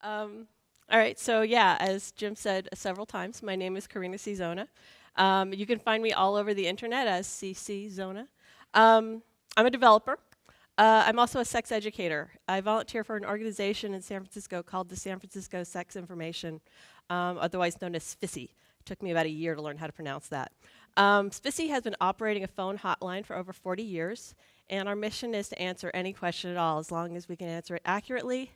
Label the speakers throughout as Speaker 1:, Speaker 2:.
Speaker 1: All right, so yeah, as Jim said several times, my name is Carina Zona. You can find me all over the internet as CC Zona. I'm a developer. I'm also a sex educator. I volunteer for an organization in San Francisco called the San Francisco Sex Information, otherwise known as SFISI. Took me about a year to learn how to pronounce that. SFISI has been operating a phone hotline for over 40 years, and our mission is to answer any question at all, as long as we can answer it accurately,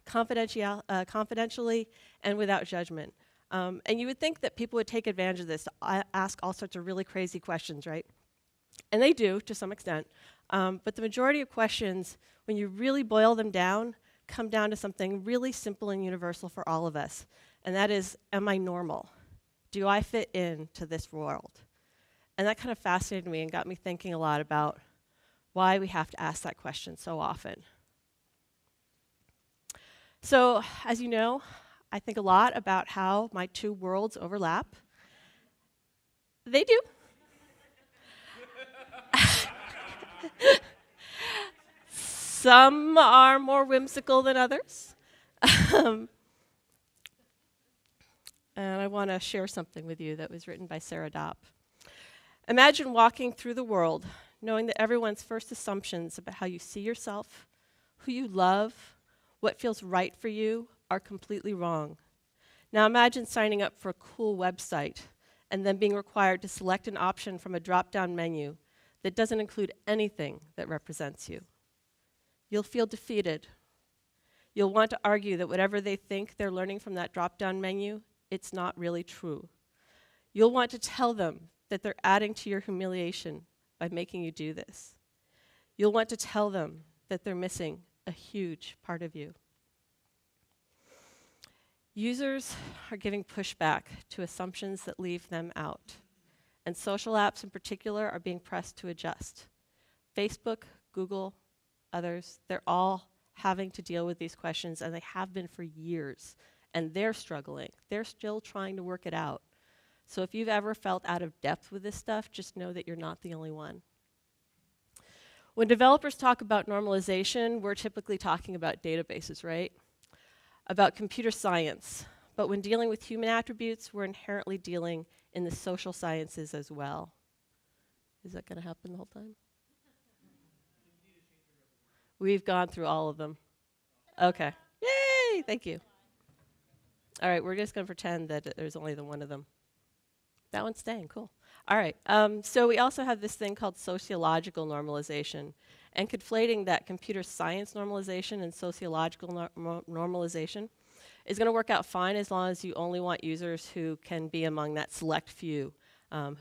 Speaker 1: confidentially, and without judgment. And you would think that people would take advantage of this to ask all sorts of really crazy questions, right? And they do, to some extent. But the majority of questions, when you really boil them down, come down to something really simple and universal for all of us. And that is, am I normal? Do I fit into this world? And that kind of fascinated me and got me thinking a lot about why we have to ask that question so often. So, as you know, I think a lot about how my two worlds overlap. They do. Some are more whimsical than others. And I want to share something with you that was written by Sarah Dopp. Imagine walking through the world knowing that everyone's first assumptions about how you see yourself, who you love, what feels right for you are completely wrong. Now imagine signing up for a cool website and then being required to select an option from a drop-down menu that doesn't include anything that represents you. You'll feel defeated. You'll want to argue that whatever they think they're learning from that drop-down menu, it's not really true. You'll want to tell them that they're adding to your humiliation by making you do this. You'll want to tell them that they're missing a huge part of you. Users are giving pushback to assumptions that leave them out. And social apps in particular are being pressed to adjust. Facebook, Google, others, they're all having to deal with these questions, and they have been for years. And they're struggling. They're still trying to work it out. So if you've ever felt out of depth with this stuff, just know that you're not the only one. When developers talk about normalization, we're typically talking about databases, right? About computer science. But when dealing with human attributes, we're inherently dealing in the social sciences as well. Is that going to happen the whole time? We've gone through all of them. Okay. Yay! Thank you. All right, we're just going to pretend that there's only the one of them. That one's staying, cool. All right, so we also have this thing called sociological normalization, and conflating that computer science normalization and sociological normalization is going to work out fine as long as you only want users who can be among that select few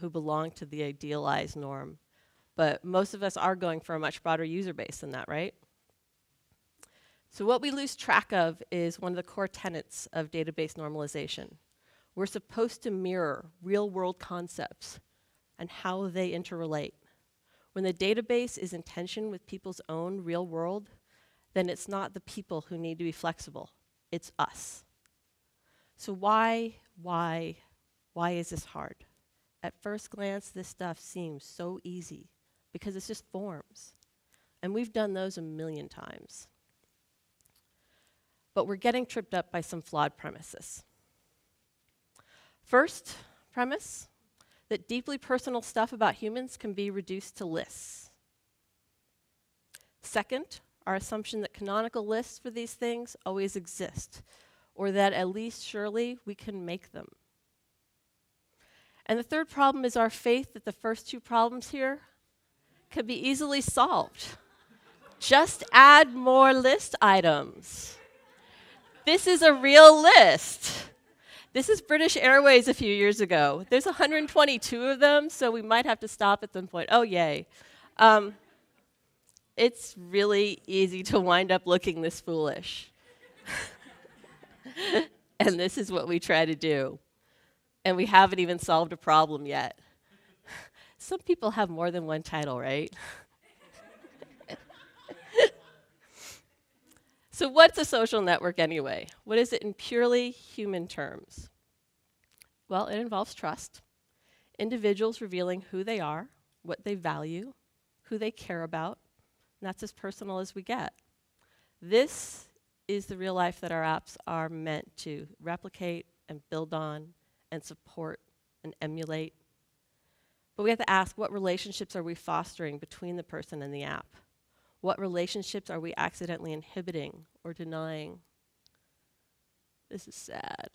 Speaker 1: who belong to the idealized norm. But most of us are going for a much broader user base than that, right? So what we lose track of is one of the core tenets of database normalization. We're supposed to mirror real-world concepts and how they interrelate. When the database is in tension with people's own real world, then it's not the people who need to be flexible, it's us. So why is this hard? At first glance, this stuff seems so easy because it's just forms. And we've done those a million times. But we're getting tripped up by some flawed premises. First premise, that deeply personal stuff about humans can be reduced to lists. Second, our assumption that canonical lists for these things always exist, or that at least surely we can make them. And the third problem is our faith that the first two problems here can be easily solved. Just add more list items. This is a real list. This is British Airways a few years ago. There's 122 of them, so we might have to stop at some point. Oh, yay. It's really easy to wind up looking this foolish. And this is what we try to do. And we haven't even solved a problem yet. Some people have more than one title, right? So what's a social network anyway? What is it in purely human terms? Well, it involves trust. Individuals revealing who they are, what they value, who they care about, and that's as personal as we get. This is the real life that our apps are meant to replicate and build on and support and emulate. But we have to ask, what relationships are we fostering between the person and the app? What relationships are we accidentally inhibiting or denying? This is sad.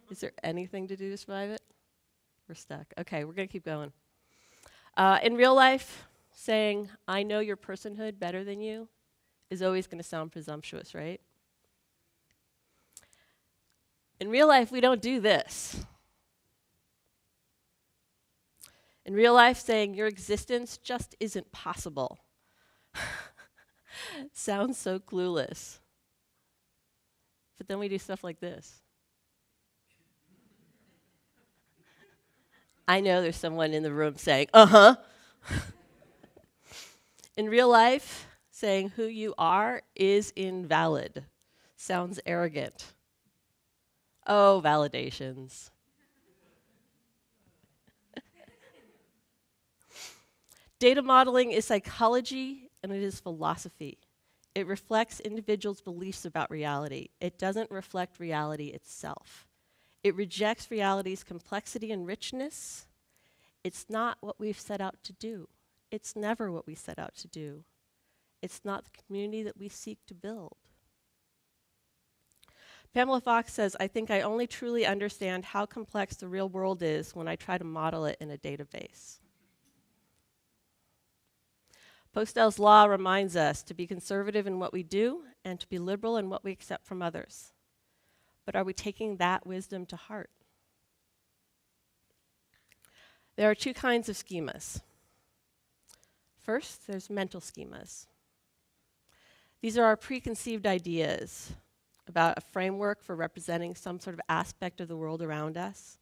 Speaker 1: Is there anything to do to survive it? We're stuck. Okay, we're going to keep going. In real life, saying, I know your personhood better than you is always going to sound presumptuous, right? In real life, we don't do this. In real life, saying your existence just isn't possible sounds so clueless. But then we do stuff like this. I know there's someone in the room saying, uh-huh. In real life, saying who you are is invalid. Sounds arrogant. Oh, validations. Data modeling is psychology and it is philosophy. It reflects individuals' beliefs about reality. It doesn't reflect reality itself. It rejects reality's complexity and richness. It's not what we've set out to do. It's never what we set out to do. It's not the community that we seek to build. Pamela Fox says, I think I only truly understand how complex the real world is when I try to model it in a database. Postel's law reminds us to be conservative in what we do and to be liberal in what we accept from others. But are we taking that wisdom to heart? There are two kinds of schemas. First, there's mental schemas. These are our preconceived ideas about a framework for representing some sort of aspect of the world around us.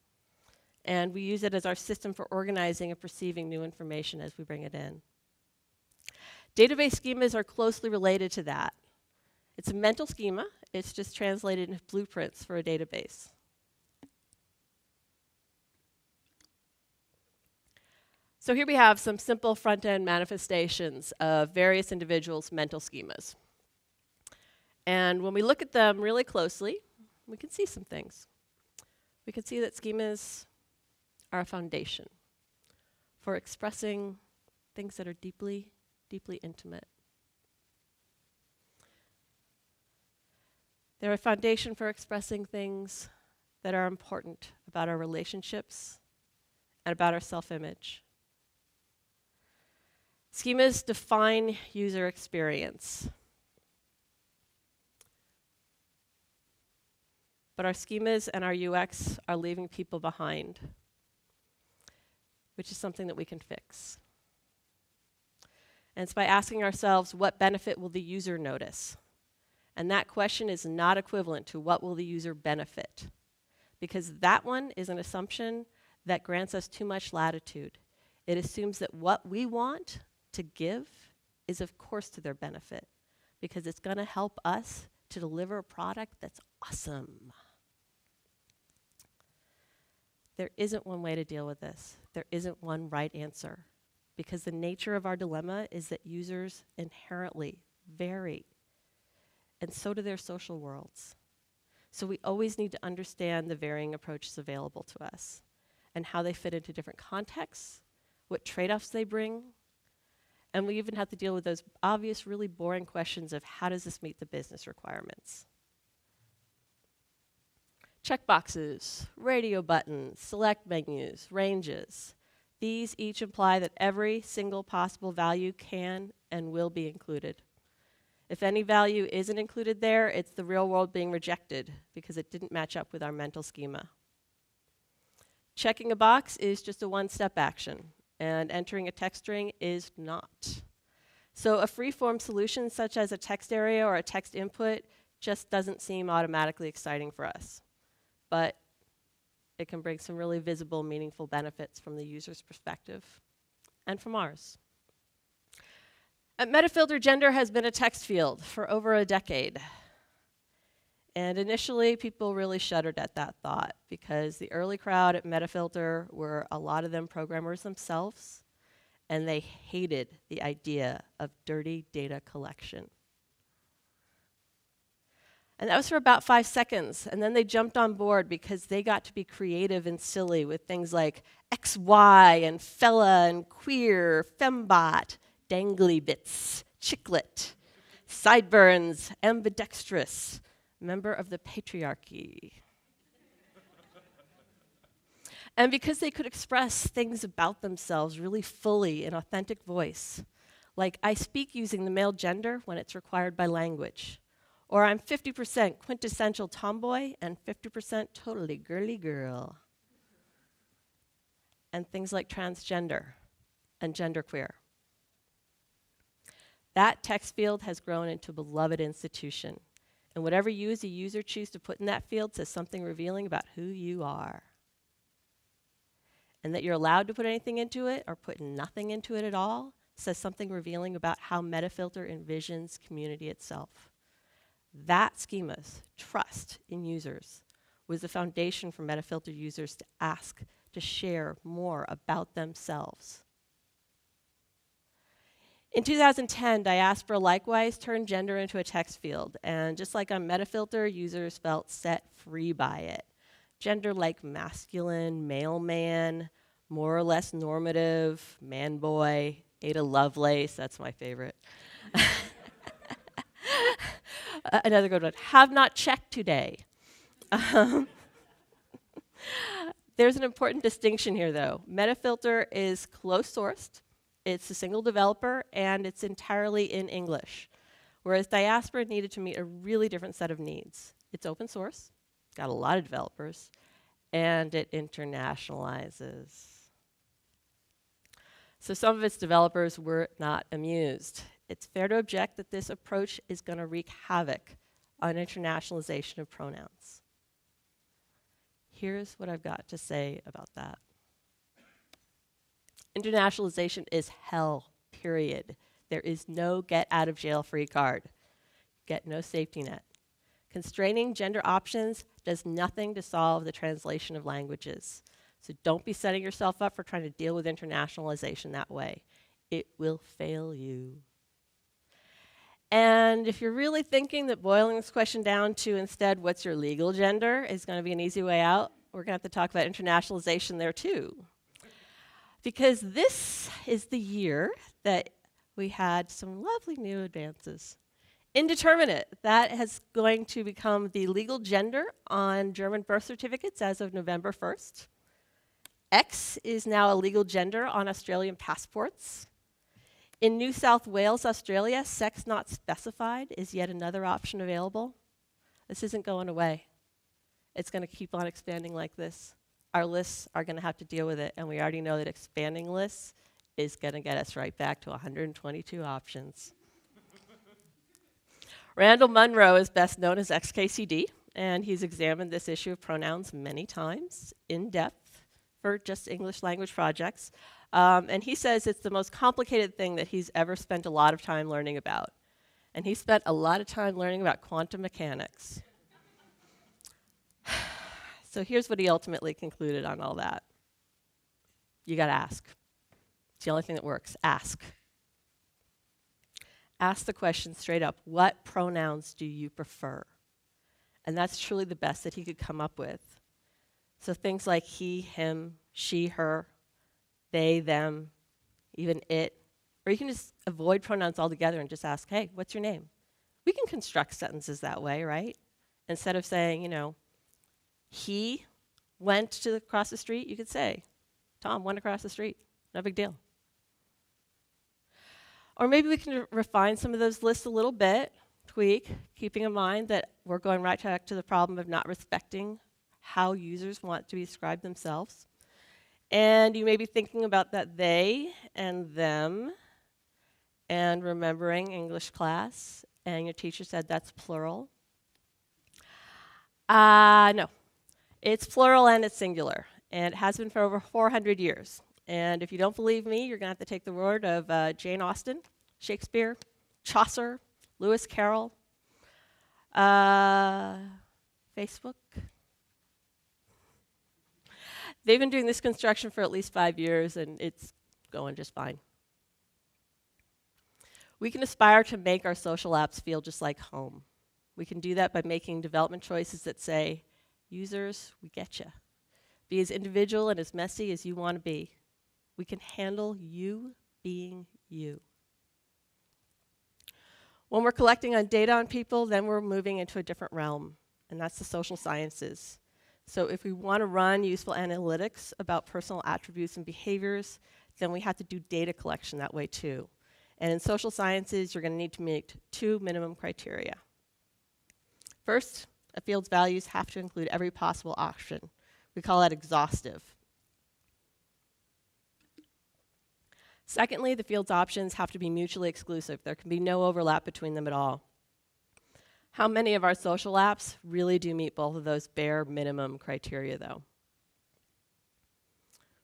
Speaker 1: And we use it as our system for organizing and perceiving new information as we bring it in. Database schemas are closely related to that. It's a mental schema. It's just translated into blueprints for a database. So here we have some simple front-end manifestations of various individuals' mental schemas. And when we look at them really closely, we can see some things. We can see that schemas are a foundation for expressing things that are deeply, deeply intimate. They're a foundation for expressing things that are important about our relationships and about our self-image. Schemas define user experience. But our schemas and our UX are leaving people behind, which is something that we can fix. And it's by asking ourselves, what benefit will the user notice? And that question is not equivalent to what will the user benefit, because that one is an assumption that grants us too much latitude. It assumes that what we want to give is of course to their benefit, because it's going to help us to deliver a product that's awesome. There isn't one way to deal with this. There isn't one right answer, because the nature of our dilemma is that users inherently vary, and so do their social worlds. So we always need to understand the varying approaches available to us and how they fit into different contexts, what trade-offs they bring, and we even have to deal with those obvious, really boring questions of how does this meet the business requirements? Checkboxes, radio buttons, select menus, ranges. These each imply that every single possible value can and will be included. If any value isn't included there, it's the real world being rejected because it didn't match up with our mental schema. Checking a box is just a one-step action, and entering a text string is not. So a free-form solution such as a text area or a text input just doesn't seem automatically exciting for us. But it can bring some really visible, meaningful benefits from the user's perspective and from ours. At Metafilter, gender has been a text field for over a decade. And initially, people really shuddered at that thought because the early crowd at Metafilter were a lot of them programmers themselves, and they hated the idea of dirty data collection. And that was for about 5 seconds. And then they jumped on board because they got to be creative and silly with things like XY and fella and queer, fembot, dangly bits, chicklet, sideburns, ambidextrous, member of the patriarchy. And because they could express things about themselves really fully in authentic voice, like I speak using the male gender when it's required by language, or I'm 50% quintessential tomboy and 50% totally girly girl. And things like transgender and genderqueer. That text field has grown into a beloved institution. And whatever you as a user choose to put in that field says something revealing about who you are. And that you're allowed to put anything into it or put nothing into it at all says something revealing about how Metafilter envisions community itself. That Schemas, trust in users, was the foundation for Metafilter users to ask to share more about themselves. In 2010, Diaspora likewise turned gender into a text field, and just like on Metafilter, users felt set free by it. Gender like masculine, male man, more or less normative, man boy, Ada Lovelace, that's my favorite. Another good one, have not checked today. There's an important distinction here though. Metafilter is closed sourced, it's a single developer, and it's entirely in English. Whereas Diaspora needed to meet a really different set of needs. It's open source, got a lot of developers, and it internationalizes. So some of its developers were not amused. It's fair to object that this approach is going to wreak havoc on internationalization of pronouns. Here's what I've got to say about that. Internationalization is hell, period. There is no get out of jail free card. Get no safety net. Constraining gender options does nothing to solve the translation of languages. So don't be setting yourself up for trying to deal with internationalization that way. It will fail you. And if you're really thinking that boiling this question down to instead what's your legal gender is going to be an easy way out, we're going to have to talk about internationalization there too. Because this is the year that we had some lovely new advances. Indeterminate, that is going to become the legal gender on German birth certificates as of November 1st. X is now a legal gender on Australian passports. In New South Wales, Australia, sex not specified is yet another option available. This isn't going away. It's going to keep on expanding like this. Our lists are going to have to deal with it, and we already know that expanding lists is going to get us right back to 122 options. Randall Munro is best known as XKCD, and he's examined this issue of pronouns many times in depth for just English language projects. And he says it's the most complicated thing that he's ever spent a lot of time learning about. And he spent a lot of time learning about quantum mechanics. So here's what he ultimately concluded on all that. You gotta ask. It's the only thing that works. Ask. Ask the question straight up, what pronouns do you prefer? And that's truly the best that he could come up with. So things like he, him, she, her, they, them, even it. Or you can just avoid pronouns altogether and just ask, hey, what's your name? We can construct sentences that way, right? Instead of saying, you know, he went across the street, you could say, Tom went across the street. No big deal. Or maybe we can refine some of those lists a little bit, tweak, keeping in mind that we're going right back to the problem of not respecting how users want to describe themselves. And you may be thinking about that they and them and remembering English class, and your teacher said that's plural. No, it's plural and it's singular, and it has been for over 400 years. And if you don't believe me, you're going to have to take the word of Jane Austen, Shakespeare, Chaucer, Lewis Carroll, Facebook. They've been doing this construction for at least 5 years, and it's going just fine. We can aspire to make our social apps feel just like home. We can do that by making development choices that say, users, we get you. Be as individual and as messy as you want to be. We can handle you being you. When we're collecting on data on people, then we're moving into a different realm, and that's the social sciences. So if we want to run useful analytics about personal attributes and behaviors, then we have to do data collection that way too. And in social sciences, you're going to need to meet 2 minimum criteria. First, a field's values have to include every possible option. We call that exhaustive. Secondly, the field's options have to be mutually exclusive. There can be no overlap between them at all. How many of our social apps really do meet both of those bare minimum criteria, though?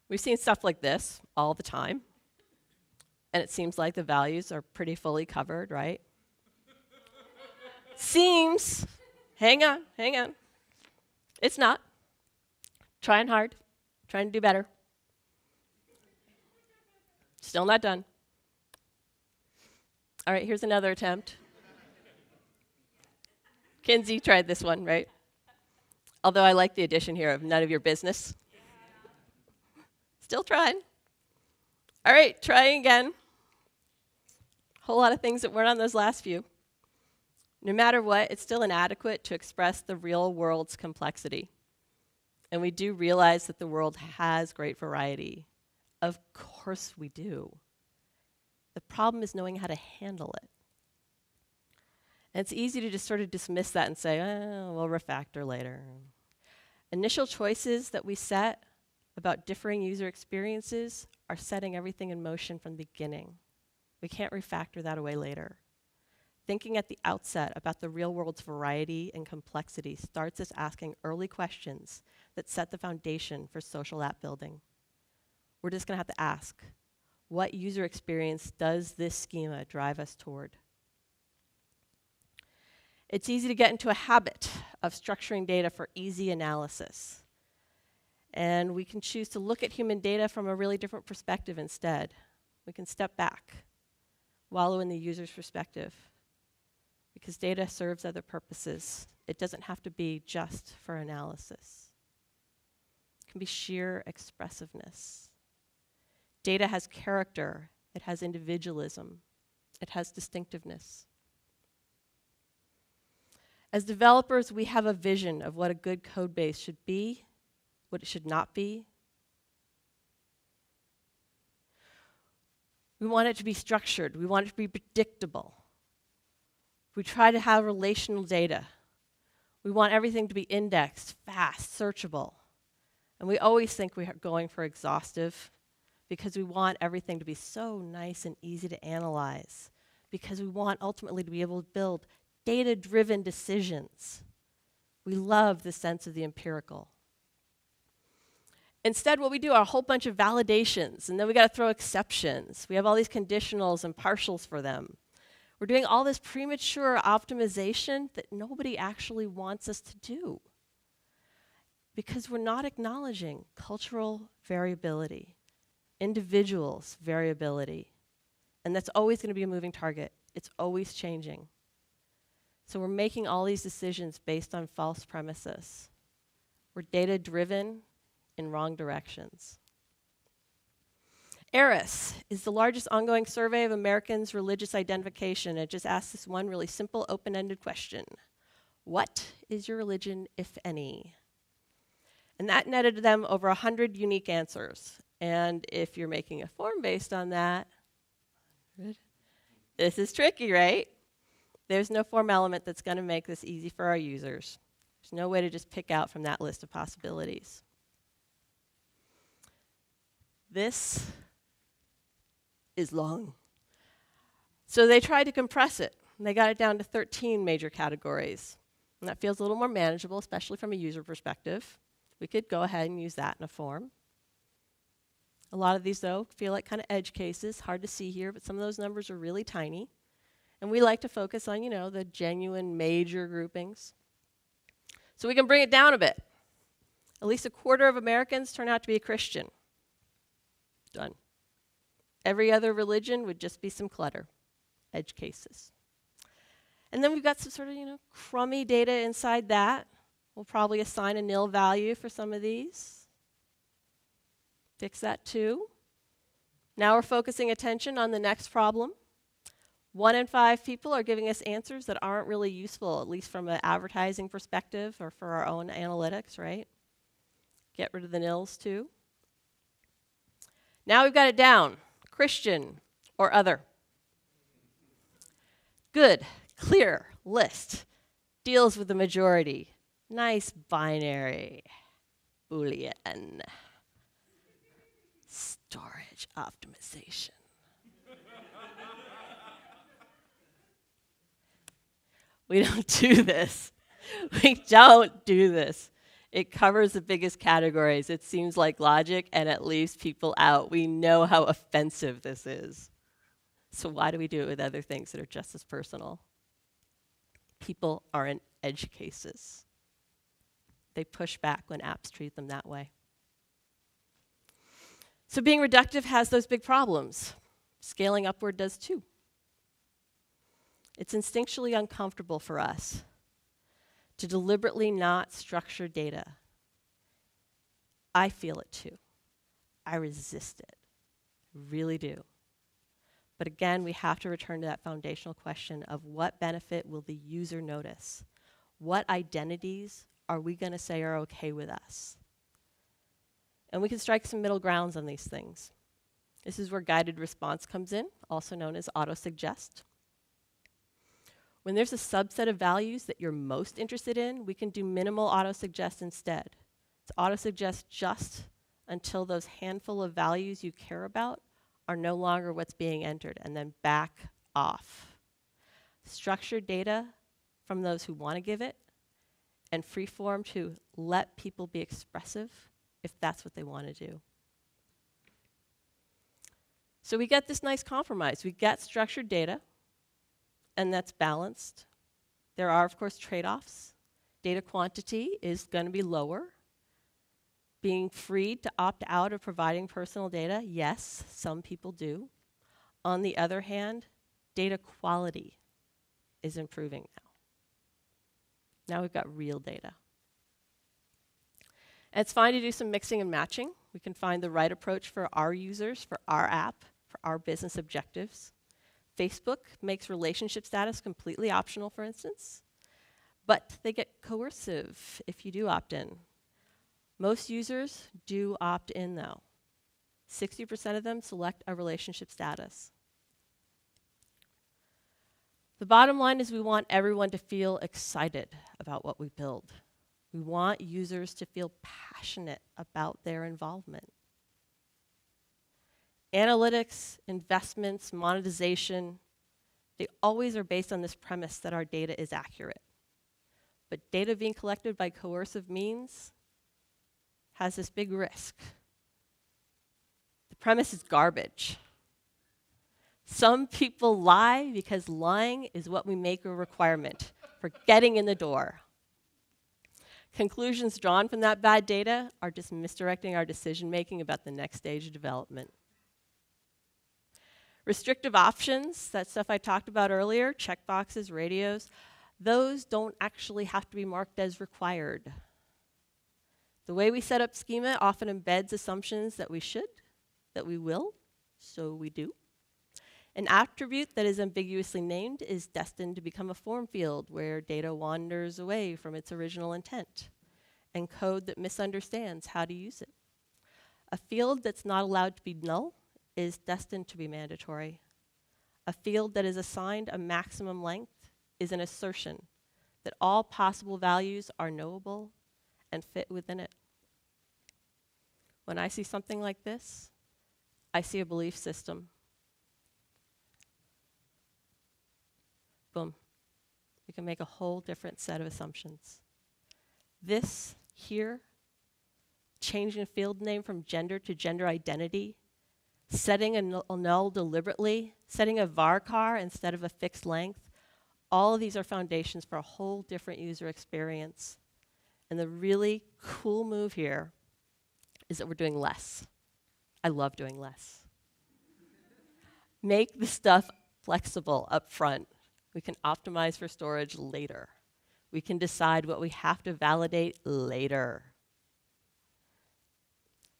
Speaker 1: We've seen stuff like this all the time, and it seems like the values are pretty fully covered, right? Seems. Hang on. It's not. Trying hard, trying to do better. Still not done. All right, here's another attempt. Kinsey tried this one, right? Although I like the addition here of none of your business. Still trying. All right, trying again. Whole lot of things that weren't on those last few. No matter what, it's still inadequate to express the real world's complexity. And we do realize that the world has great variety. Of course we do. The problem is knowing how to handle it. And it's easy to just sort of dismiss that and say, oh, we'll refactor later. Initial choices that we set about differing user experiences are setting everything in motion from the beginning. We can't refactor that away later. Thinking at the outset about the real world's variety and complexity starts us asking early questions that set the foundation for social app building. We're just going to have to ask, what user experience does this schema drive us toward? It's easy to get into a habit of structuring data for easy analysis. And we can choose to look at human data from a really different perspective instead. We can step back, wallow in the user's perspective, because data serves other purposes. It doesn't have to be just for analysis. It can be sheer expressiveness. Data has character, it has individualism, it has distinctiveness. As developers, we have a vision of what a good code base should be, what it should not be. We want it to be structured, we want it to be predictable. We try to have relational data. We want everything to be indexed, fast, searchable. And we always think we are going for exhaustive because we want everything to be so nice and easy to analyze, because we want ultimately to be able to build data-driven decisions. We love the sense of the empirical. Instead, what we do are a whole bunch of validations, and then we got to throw exceptions. We have all these conditionals and partials for them. We're doing all this premature optimization that nobody actually wants us to do, because we're not acknowledging cultural variability, individuals' variability, and that's always going to be a moving target. It's always changing. So we're making all these decisions based on false premises. We're data-driven in wrong directions. ERIS is the largest ongoing survey of Americans' religious identification. It just asks this one really simple, open-ended question. What is your religion, if any? And that netted them over 100 unique answers. And if you're making a form based on that, this is tricky, right? There's no form element that's going to make this easy for our users. There's no way to just pick out from that list of possibilities. This is long. So they tried to compress it, and they got it down to 13 major categories. And that feels a little more manageable, especially from a user perspective. We could go ahead and use that in a form. A lot of these, though, feel like kind of edge cases, hard to see here, but some of those numbers are really tiny. And we like to focus on, the genuine major groupings. So we can bring it down a bit. At least a quarter of Americans turn out to be a Christian. Done. Every other religion would just be some clutter. Edge cases. And then we've got some sort of, crummy data inside that. We'll probably assign a nil value for some of these. Fix that too. Now we're focusing attention on the next problem. 1 in 5 people are giving us answers that aren't really useful, at least from an advertising perspective or for our own analytics, right? Get rid of the nils too. Now we've got it down. Christian or other. Good, clear list. Deals with the majority. Nice binary. Boolean. Storage optimization. We don't do this. We don't do this. It covers the biggest categories. It seems like logic, and it leaves people out. We know how offensive this is. So why do we do it with other things that are just as personal? People are in edge cases. They push back when apps treat them that way. So being reductive has those big problems. Scaling upward does too. It's instinctually uncomfortable for us to deliberately not structure data. I feel it too. I resist it. Really do. But again, we have to return to that foundational question of what benefit will the user notice? What identities are we going to say are okay with us? And we can strike some middle grounds on these things. This is where guided response comes in, also known as auto-suggest. When there's a subset of values that you're most interested in, we can do minimal auto-suggest instead. It's auto-suggest just until those handful of values you care about are no longer what's being entered, and then back off. Structured data from those who want to give it, and freeform to let people be expressive if that's what they want to do. So we get this nice compromise. We get structured data, and that's balanced. There are, of course, trade-offs. Data quantity is going to be lower. Being freed to opt out of providing personal data, yes, some people do. On the other hand, data quality is improving now. Now we've got real data. And it's fine to do some mixing and matching. We can find the right approach for our users, for our app, for our business objectives. Facebook makes relationship status completely optional, for instance, but they get coercive if you do opt in. Most users do opt in, though. 60% of them select a relationship status. The bottom line is we want everyone to feel excited about what we build. We want users to feel passionate about their involvement. Analytics, investments, monetization, they always are based on this premise that our data is accurate. But data being collected by coercive means has this big risk. The premise is garbage. Some people lie because lying is what we make a requirement for getting in the door. Conclusions drawn from that bad data are just misdirecting our decision-making about the next stage of development. Restrictive options, that stuff I talked about earlier, checkboxes, radios, those don't actually have to be marked as required. The way we set up Schema often embeds assumptions that we should, that we will, so we do. An attribute that is ambiguously named is destined to become a form field where data wanders away from its original intent, and code that misunderstands how to use it. A field that's not allowed to be null is destined to be mandatory. A field that is assigned a maximum length is an assertion that all possible values are knowable and fit within it. When I see something like this, I see a belief system. Boom. We can make a whole different set of assumptions. This here, changing a field name from gender to gender identity, setting a null deliberately, setting a varchar instead of a fixed length, all of these are foundations for a whole different user experience. And the really cool move here is that we're doing less. I love doing less. Make the stuff flexible up front. We can optimize for storage later. We can decide what we have to validate later.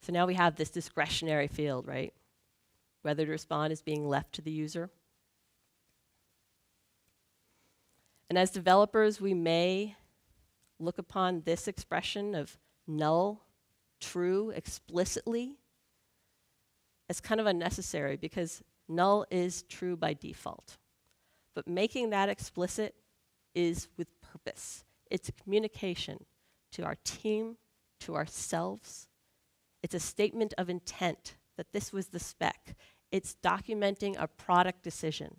Speaker 1: So now we have this discretionary field, right? Whether to respond is being left to the user. And as developers, we may look upon this expression of null, true, explicitly as kind of unnecessary because null is true by default. But making that explicit is with purpose. It's a communication to our team, to ourselves. It's a statement of intent that this was the spec. It's documenting a product decision.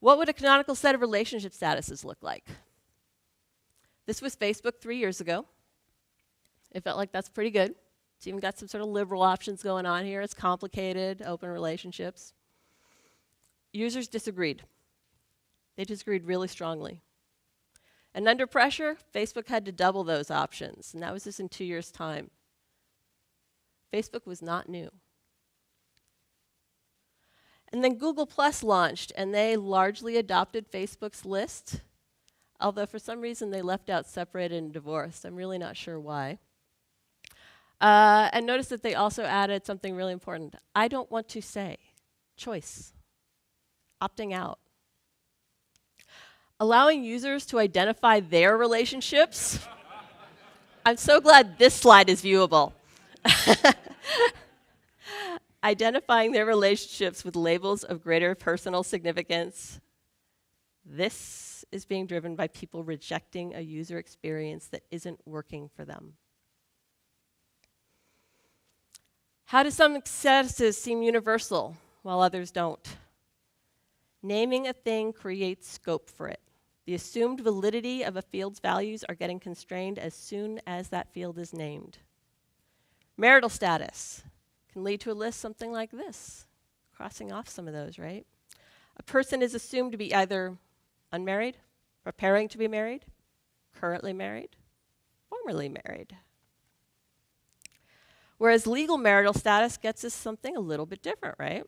Speaker 1: What would a canonical set of relationship statuses look like? This was Facebook 3 years ago. It felt like that's pretty good. It's even got some sort of liberal options going on here. It's complicated, open relationships. Users disagreed. They disagreed really strongly. And under pressure, Facebook had to double those options, and that was just in 2 years' time. Facebook was not new. And then Google Plus launched, and they largely adopted Facebook's list, although for some reason they left out separated and divorced. I'm really not sure why. And notice that they also added something really important. I don't want to say. Choice. Opting out. Allowing users to identify their relationships. I'm so glad this slide is viewable. Identifying their relationships with labels of greater personal significance. This is being driven by people rejecting a user experience that isn't working for them. How do some statuses seem universal while others don't? Naming a thing creates scope for it. The assumed validity of a field's values are getting constrained as soon as that field is named. Marital status can lead to a list something like this, crossing off some of those, right? A person is assumed to be either unmarried, preparing to be married, currently married, formerly married. Whereas legal marital status gets us something a little bit different, right?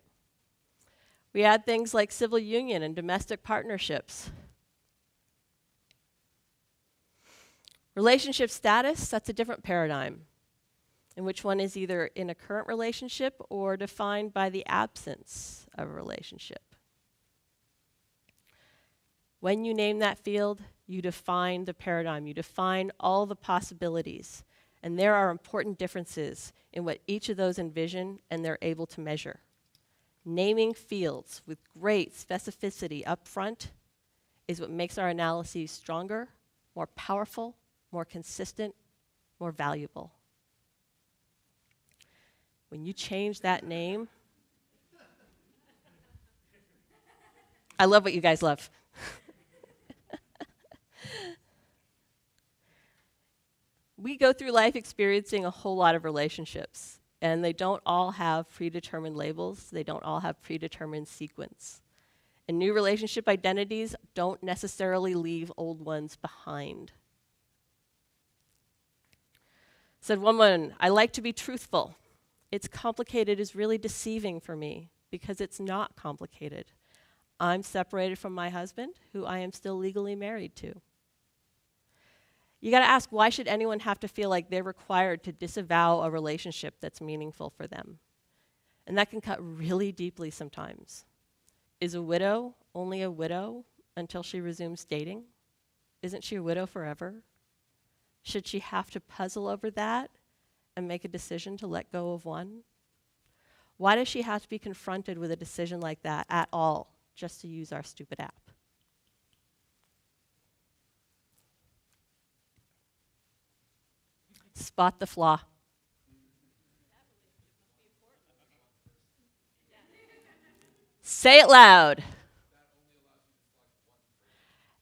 Speaker 1: We add things like civil union and domestic partnerships. Relationship status, that's a different paradigm, in which one is either in a current relationship or defined by the absence of a relationship. When you name that field, you define the paradigm, you define all the possibilities. And there are important differences in what each of those envision and they're able to measure. Naming fields with great specificity up front is what makes our analyses stronger, more powerful, more consistent, more valuable. When you change that name, I love what you guys love. We go through life experiencing a whole lot of relationships, and they don't all have predetermined labels. They don't all have predetermined sequence. And new relationship identities don't necessarily leave old ones behind. Said one woman, I like to be truthful. It's complicated is really deceiving for me because it's not complicated. I'm separated from my husband, who I am still legally married to. You got to ask, why should anyone have to feel like they're required to disavow a relationship that's meaningful for them? And that can cut really deeply sometimes. Is a widow only a widow until she resumes dating? Isn't she a widow forever? Should she have to puzzle over that and make a decision to let go of one? Why does she have to be confronted with a decision like that at all, just to use our stupid app? Spot the flaw. Say it loud.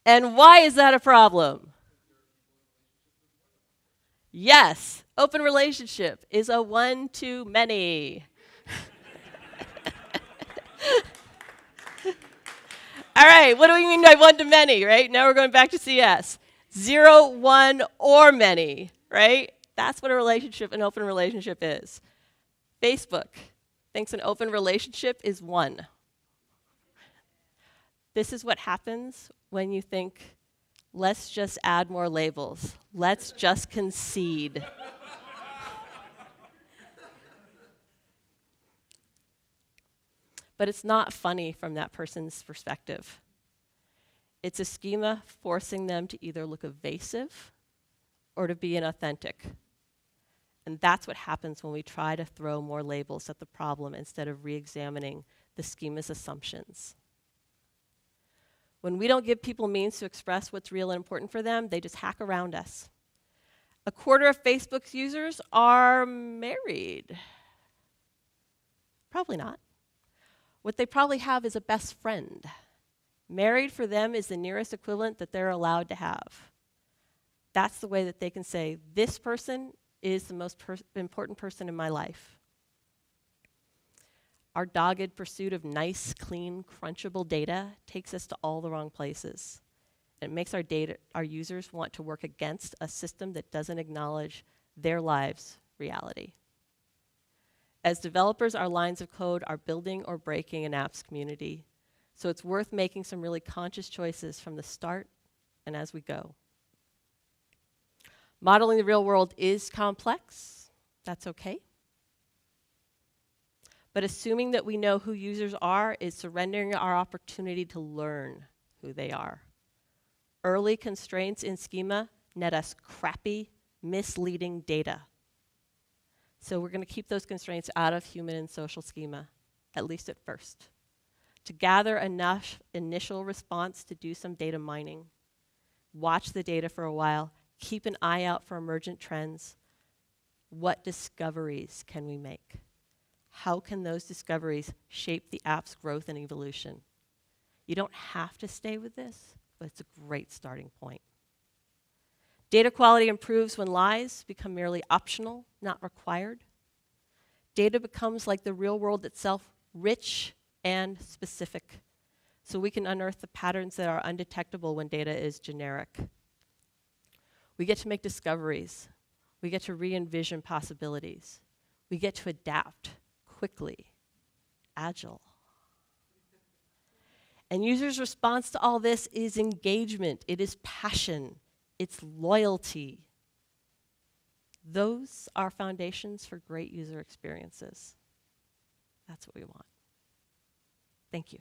Speaker 1: And why is that a problem? Yes, open relationship is a one-to-many. All right, what do we mean by one-to-many, right? Now we're going back to CS. 0, 1, or many, right? That's what a relationship, an open relationship is. Facebook thinks an open relationship is 1. This is what happens when you think, let's just add more labels. Let's just concede. But it's not funny from that person's perspective. It's a schema forcing them to either look evasive or to be inauthentic. And that's what happens when we try to throw more labels at the problem instead of re-examining the schema's assumptions. When we don't give people means to express what's real and important for them, they just hack around us. A quarter of Facebook's users are married. Probably not. What they probably have is a best friend. Married for them is the nearest equivalent that they're allowed to have. That's the way that they can say, this person is the most important person in my life. Our dogged pursuit of nice, clean, crunchable data takes us to all the wrong places. It makes our users want to work against a system that doesn't acknowledge their lives' reality. As developers, our lines of code are building or breaking an app's community. So it's worth making some really conscious choices from the start and as we go. Modeling the real world is complex. That's okay. But assuming that we know who users are is surrendering our opportunity to learn who they are. Early constraints in schema net us crappy, misleading data. So we're going to keep those constraints out of human and social schema, at least at first. To gather enough initial response to do some data mining. Watch the data for a while. Keep an eye out for emergent trends. What discoveries can we make? How can those discoveries shape the app's growth and evolution? You don't have to stay with this, but it's a great starting point. Data quality improves when lies become merely optional, not required. Data becomes like the real world itself, rich and specific, so we can unearth the patterns that are undetectable when data is generic. We get to make discoveries. We get to re-envision possibilities. We get to adapt quickly, agile. And users' response to all this is engagement. It is passion. It's loyalty. Those are foundations for great user experiences. That's what we want. Thank you.